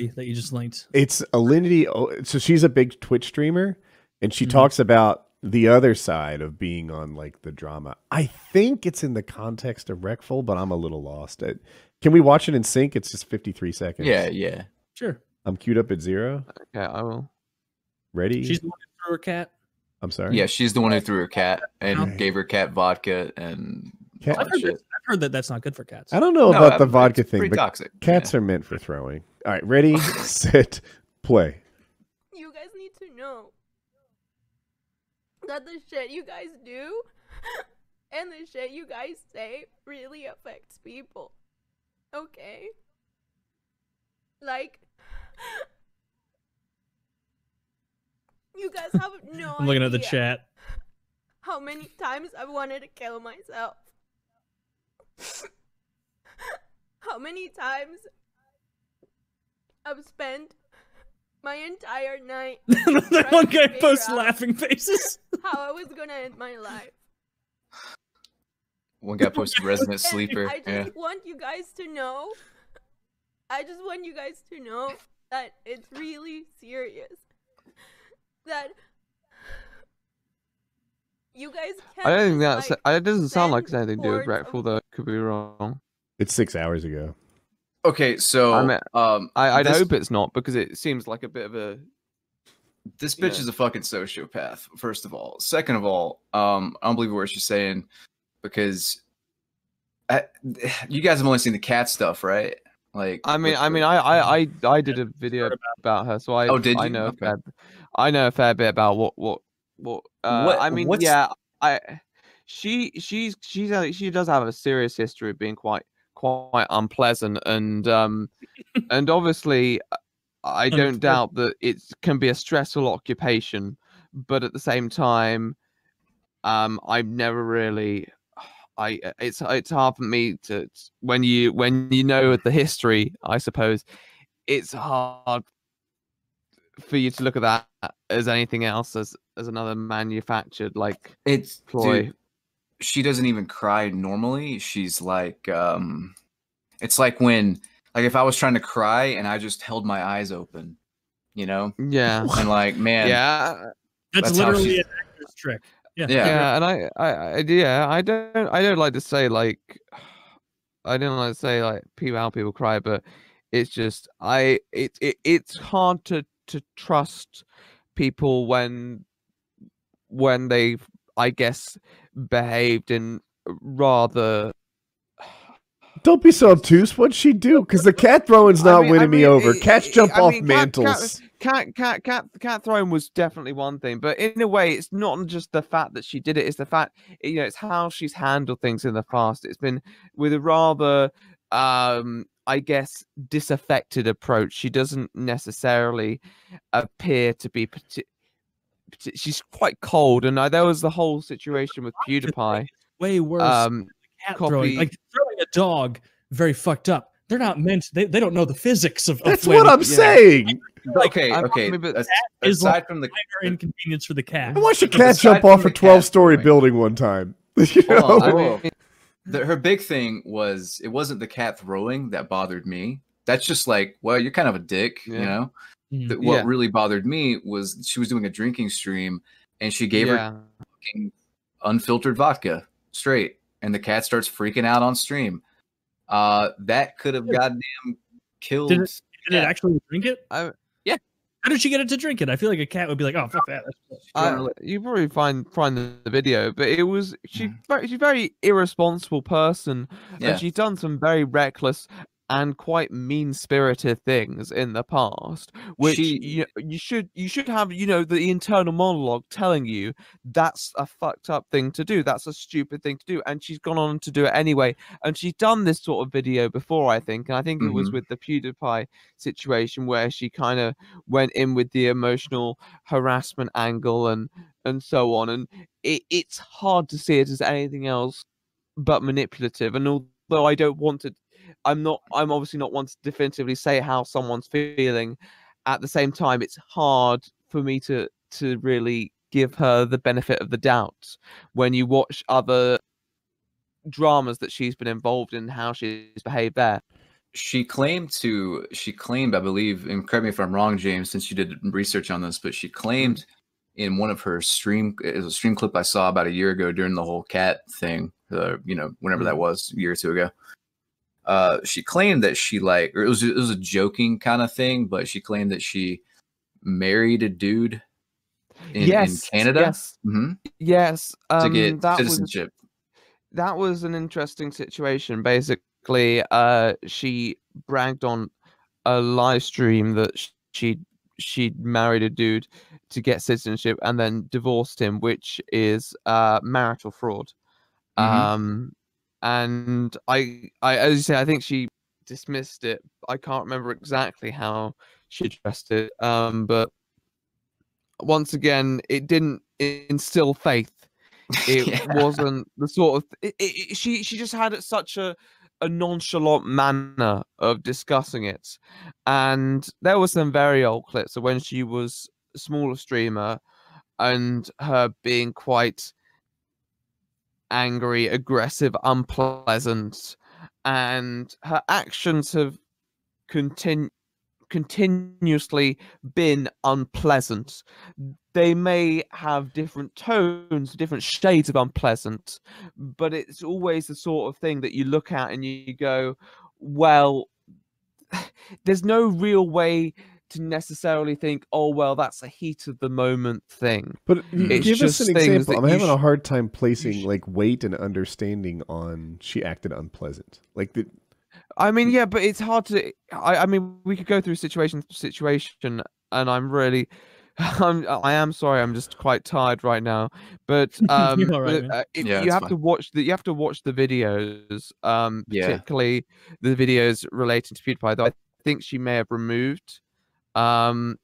that you just linked? It's Alinity. So she's a big Twitch streamer, and she talks about the other side of being on like the drama. I think it's in the context of Wreckful, but I'm a little lost. Can we watch it in sync? It's just 53 seconds. Yeah. Sure. I'm queued up at 0. Okay, I will. Ready? She's the one who threw her cat. I'm sorry. Yeah, she's the one who threw her cat and gave her cat vodka and all that shit. I've heard that that's not good for cats. I don't know about the vodka thing, pretty but toxic. Cats are meant for throwing. All right, ready, set, play. You guys need to know that the shit you guys do and the shit you guys say really affects people. Okay? Like, you guys have no I'm looking at the idea chat. how many times I've wanted to kill myself. How many times I've spent my entire night That one guy posts out laughing faces. how I was gonna end my life. One guy posted Resident And Sleeper. I just want you guys to know. I just want you guys to know that it's really serious. That you guys can't. I don't think just, that's. like, It doesn't sound like it's send anything to do with hordes Wreckful, of- though. Could be wrong. It's 6 hours ago. Okay, so I mean, I'd this- hope it's not, because it seems like a bit of a. This bitch is a fucking sociopath, first of all. Second of all, I don't believe a word she's saying, because you guys have only seen the cat stuff, right? Like, I did a video about her, so I did I you? know Okay. I know a fair bit about what I mean, what's- yeah, she does have a serious history of being quite unpleasant, and and obviously I don't doubt that it can be a stressful occupation, but at the same time, I've never really. It's hard for me to when you know the history, I suppose it's hard for you to look at that as anything else as another manufactured like ploy. Dude, she doesn't even cry normally. She's like it's like when if I was trying to cry and I just held my eyes open, you know? Yeah. And like, man, yeah, That's literally an actor's trick. Yeah, and I don't like to say like how people cry, but it's just it's hard to trust people when they've, I guess, behaved in rather. Don't be so obtuse. What'd she do? Because the cat throwing's not winning me over. Cats jump off mantles. Cat throwing was definitely one thing, but in a way, it's not just the fact that she did it; it's the fact, it's how she's handled things in the past. It's been with a rather, I guess, disaffected approach. She doesn't necessarily appear to be. She's quite cold, and there was the whole situation with PewDiePie. Way worse. Cat throwing, like throwing a dog, very fucked up. They're not meant. They don't know the physics of. That's what I'm saying. Okay. But aside from the minor inconvenience for the cat. I watched a cat jump off a 12-story building one time. You know? Her big thing was, it wasn't the cat throwing that bothered me. That's just like, well, you're kind of a dick, you know. What really bothered me was she was doing a drinking stream and she gave her fucking unfiltered vodka straight. And the cat starts freaking out on stream. That could have goddamn killed. Did it actually drink it? Yeah. How did she get it to drink it? I feel like a cat would be like, "Oh, fuck that." You probably find the video, but it was she's a very irresponsible person, and she's done some very reckless and quite mean-spirited things in the past, which you should have, the internal monologue telling you that's a fucked up thing to do, that's a stupid thing to do, and she's gone on to do it anyway. And she's done this sort of video before, I think, and I think it was with the PewDiePie situation where she kind of went in with the emotional harassment angle and so on, and it's hard to see it as anything else but manipulative. And although I don't want to, I'm obviously not one to definitively say how someone's feeling. At the same time, it's hard for me to really give her the benefit of the doubt when you watch other dramas that she's been involved in, how she's behaved there. She claimed, I believe, and correct me if I'm wrong, James, since you did research on this, but she claimed in one of her it was a stream clip I saw about a year ago during the whole cat thing, you know, whenever that was, a year or two ago. She claimed that she or it was a joking kind of thing, but she claimed that she married a dude in Canada. Yes. Yes. To get citizenship. That was an interesting situation. Basically, she bragged on a live stream that she'd married a dude to get citizenship and then divorced him, which is marital fraud. And I, as you say, I think she dismissed it. I can't remember exactly how she addressed it. But once again, it didn't instill faith. It wasn't the sort of she just had such a nonchalant manner of discussing it, and there were some very old clips of when she was a smaller streamer and her being quite angry, aggressive, unpleasant, and her actions have continuously been unpleasant. They may have different tones, different shades of unpleasant, but it's always the sort of thing that you look at and you go, well, there's no real way to necessarily think, oh, well, that's a heat of the moment thing. But it's give us an example. I'm having a hard time placing weight and understanding on she acted unpleasant. I mean, yeah, but it's hard to. I mean, we could go through situation, and I'm really, I am sorry. I'm just quite tired right now. But you have to watch the videos, particularly the videos relating to PewDiePie. Though I think she may have removed them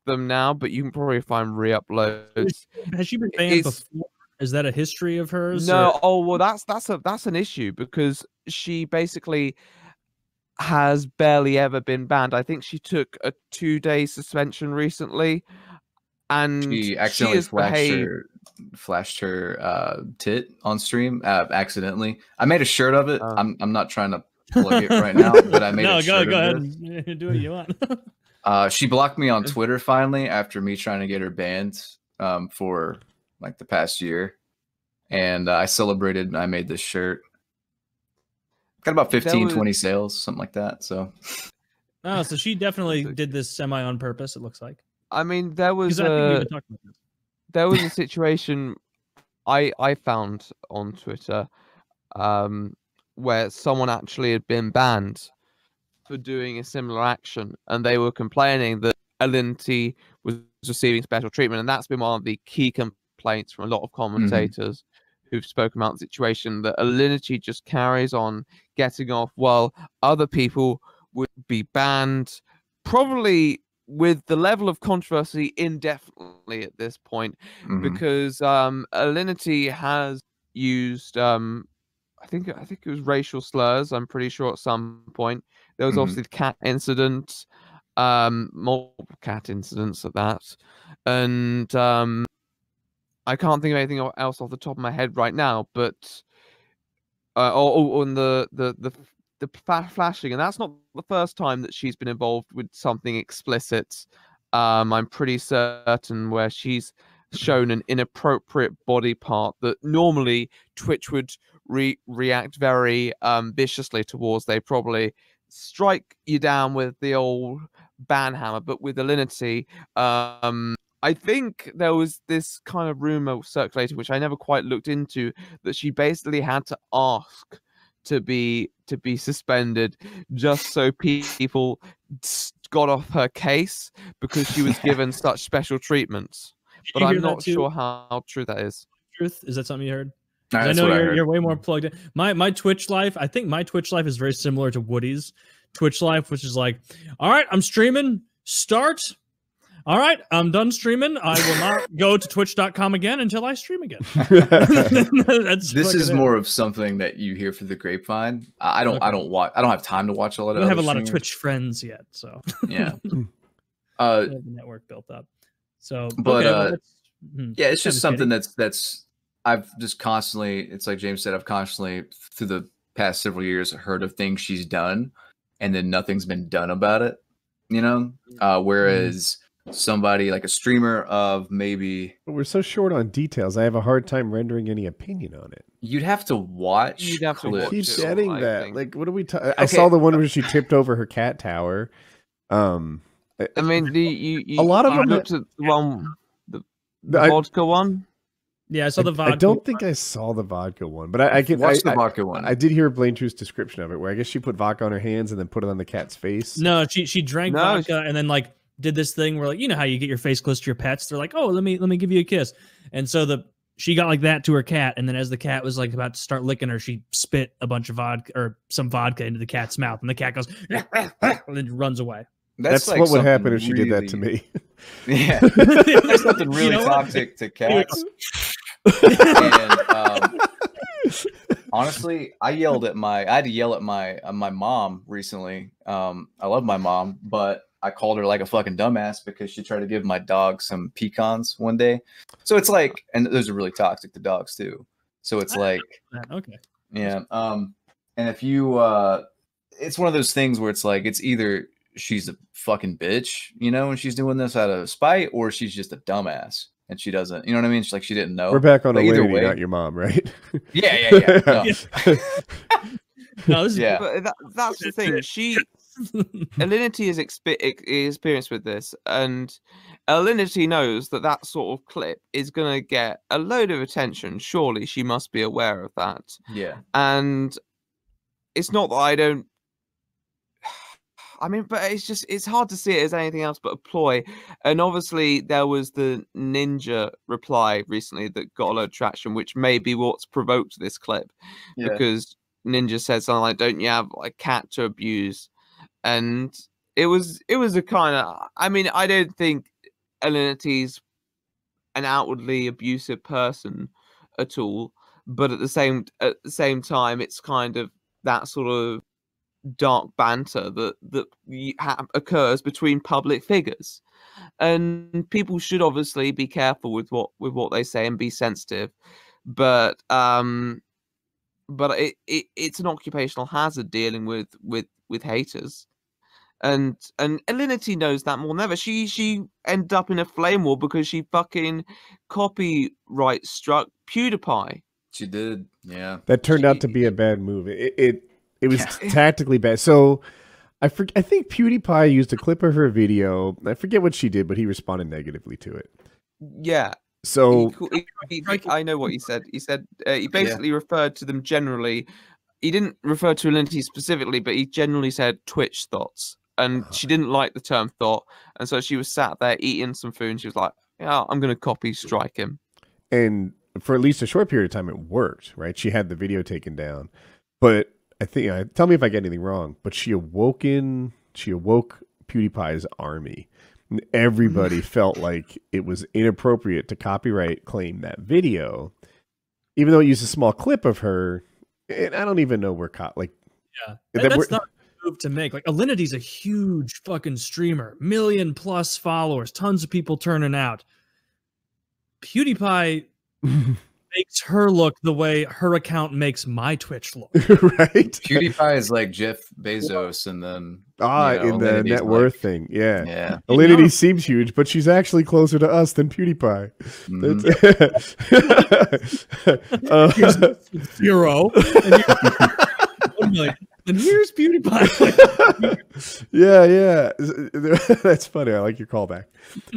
now, but you can probably find re-uploads. Has she been banned before? Is that a history of hers? No. Oh well, that's an issue because she basically has barely ever been banned. I think she took a 2-day suspension recently, and she accidentally flashed her tit on stream accidentally. I made a shirt of it. I'm not trying to plug it right now, but I made a shirt go of ahead and do what you want. She blocked me on Twitter finally after me trying to get her banned for like the past year, and I celebrated and I made this shirt. Got about 20 sales, something like that. So so she definitely did this semi on purpose, it looks like. I mean, there was a situation I found on Twitter where someone actually had been banned for doing a similar action, and they were complaining that Alinity was receiving special treatment, and that's been one of the key complaints from a lot of commentators who've spoken about the situation, that Alinity just carries on getting off while other people would be banned, probably with the level of controversy indefinitely at this point, because Alinity has used I think it was racial slurs, I'm pretty sure, at some point. There was obviously the cat incident, multiple cat incidents at that, and I can't think of anything else off the top of my head right now, but on the flashing, and that's not the first time that she's been involved with something explicit. I'm pretty certain where she's shown an inappropriate body part that normally Twitch would react very viciously towards. They probably strike you down with the old ban hammer, but with Alinity, I think there was this kind of rumor circulating, which I never quite looked into, that she basically had to ask to be suspended just so people got off her case because she was given such special treatments. But I'm not sure how true that is. Truth? Is that something you heard? I know you're way more plugged in. My Twitch life, I think my Twitch life is very similar to Woody's Twitch life, which is like, all right, I'm streaming, start. All right, I'm done streaming. I will not go to twitch.com again until I stream again. This is more of something that you hear through the grapevine. I don't have time to watch a lot of. I don't have a lot of Twitch friends yet, so yeah. The network built up. So, but yeah, it's just something that's I've just constantly. It's like James said. I've constantly through the past several years heard of things she's done, and then nothing's been done about it, you know? Whereas somebody like a streamer of maybe... But we're so short on details. I have a hard time rendering any opinion on it. You'd have to watch. You'd have to clips. watch Keep it, getting I that. think. Like, what are we talking? I saw the one where she tipped over her cat tower. I mean, a lot of them looked at the one, the vodka one. Yeah, I saw the vodka. I don't think I saw the vodka one, but I can watch the vodka one. I did hear BlameTruth's description of it, where I guess she put vodka on her hands and then put it on the cat's face. No, she drank vodka and then like did this thing where, like, you know how you get your face close to your pets. They're like, oh, let me give you a kiss, and so she got like that to her cat, and then as the cat was like about to start licking her, she spit a bunch of vodka or some vodka into the cat's mouth, and the cat goes and then runs away. That's like what would happen if she did that to me. Yeah, there's something really toxic to cats. And honestly, I had to yell at my mom recently. I love my mom, but I called her like a fucking dumbass because she tried to give my dog some pecans one day. So it's like, and those are really toxic to dogs too. So it's like, okay, yeah. And if you, it's one of those things where it's like, it's either she's a fucking bitch, you know, and she's doing this out of spite, or she's just a dumbass and she doesn't, you know what I mean? She's like, she didn't know. We're back on either Alinity, way, not your mom, right? Yeah. No. No, this is, Yeah. But that's the thing. Alinity is experienced with this, and Alinity knows that sort of clip is going to get a load of attention. Surely she must be aware of that. Yeah. And it's not that I don't. I mean, but it's hard to see it as anything else but a ploy. And obviously, there was the Ninja reply recently that got a lot of traction, which may be what's provoked this clip. Yeah. Because Ninja said something like, "Don't you have a cat to abuse?" And it was a kind of. I mean, I don't think Alinity's an outwardly abusive person at all, but at the same time, it's kind of that sort of dark banter that occurs between public figures, and people should obviously be careful with what they say and be sensitive, but it's an occupational hazard dealing with haters, and Alinity knows that more than ever. She ended up in a flame war because she fucking copyright struck PewDiePie. She did, yeah. That turned out to be a bad move. It was tactically bad. So I think PewDiePie used a clip of her video. I forget what she did, but he responded negatively to it. Yeah. So I know what he said. He said he basically referred to them generally. He didn't refer to Alinity specifically, but he generally said Twitch thoughts. And she didn't like the term thought. And so she was sat there eating some food, and she was like, yeah, I'm going to copy strike him. And for at least a short period of time, it worked, right? She had the video taken down. But I think, tell me if I get anything wrong, but she awoke PewDiePie's army. And everybody felt like it was inappropriate to copyright claim that video, even though it used a small clip of her. And I don't even know where that's not a move to make. Like, Alinity's a huge fucking streamer, 1 million+ followers, tons of people turning out. PewDiePie makes her look the way her account makes my Twitch look. Right? PewDiePie is like Jeff Bezos, and then in the net worth thing. Yeah. Yeah. Alinity seems huge, but she's actually closer to us than PewDiePie. Zero. And 1 million. And here's PewDiePie. Yeah. That's funny. I like your callback.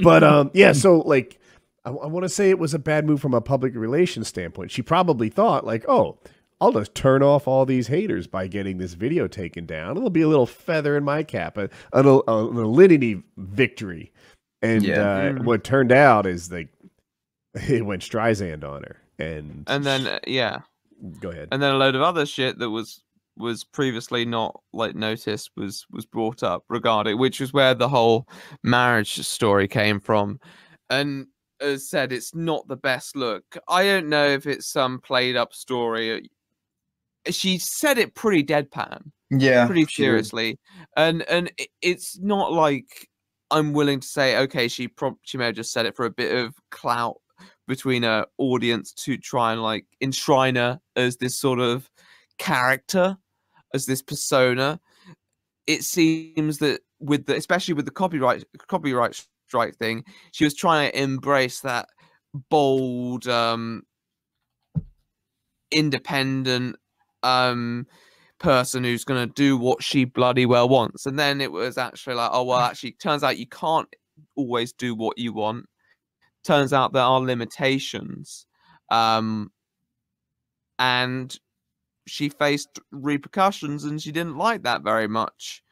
But yeah, so like I want to say it was a bad move from a public relations standpoint. She probably thought like, oh, I'll just turn off all these haters by getting this video taken down. It'll be a little feather in my cap, an Alinity victory. And what turned out is like it went Streisand on her. And then go ahead. And then a load of other shit that was previously not like noticed was brought up regarding, which was where the whole marriage story came from. And as said, it's not the best look. I don't know if it's some played up story. She said it pretty deadpan, pretty seriously, and it's not like I'm willing to say, okay, she may have just said it for a bit of clout between her audience to try and like enshrine her as this sort of character, as this persona. it seems that especially with the copyright strike thing, she was trying to embrace that bold, independent person who's going to do what she bloody well wants. And then it was actually like, oh well, actually turns out you can't always do what you want. Turns out there are limitations, and she faced repercussions, and she didn't like that very much.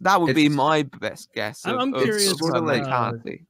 That would be my best guess. I'm curious of her mentality.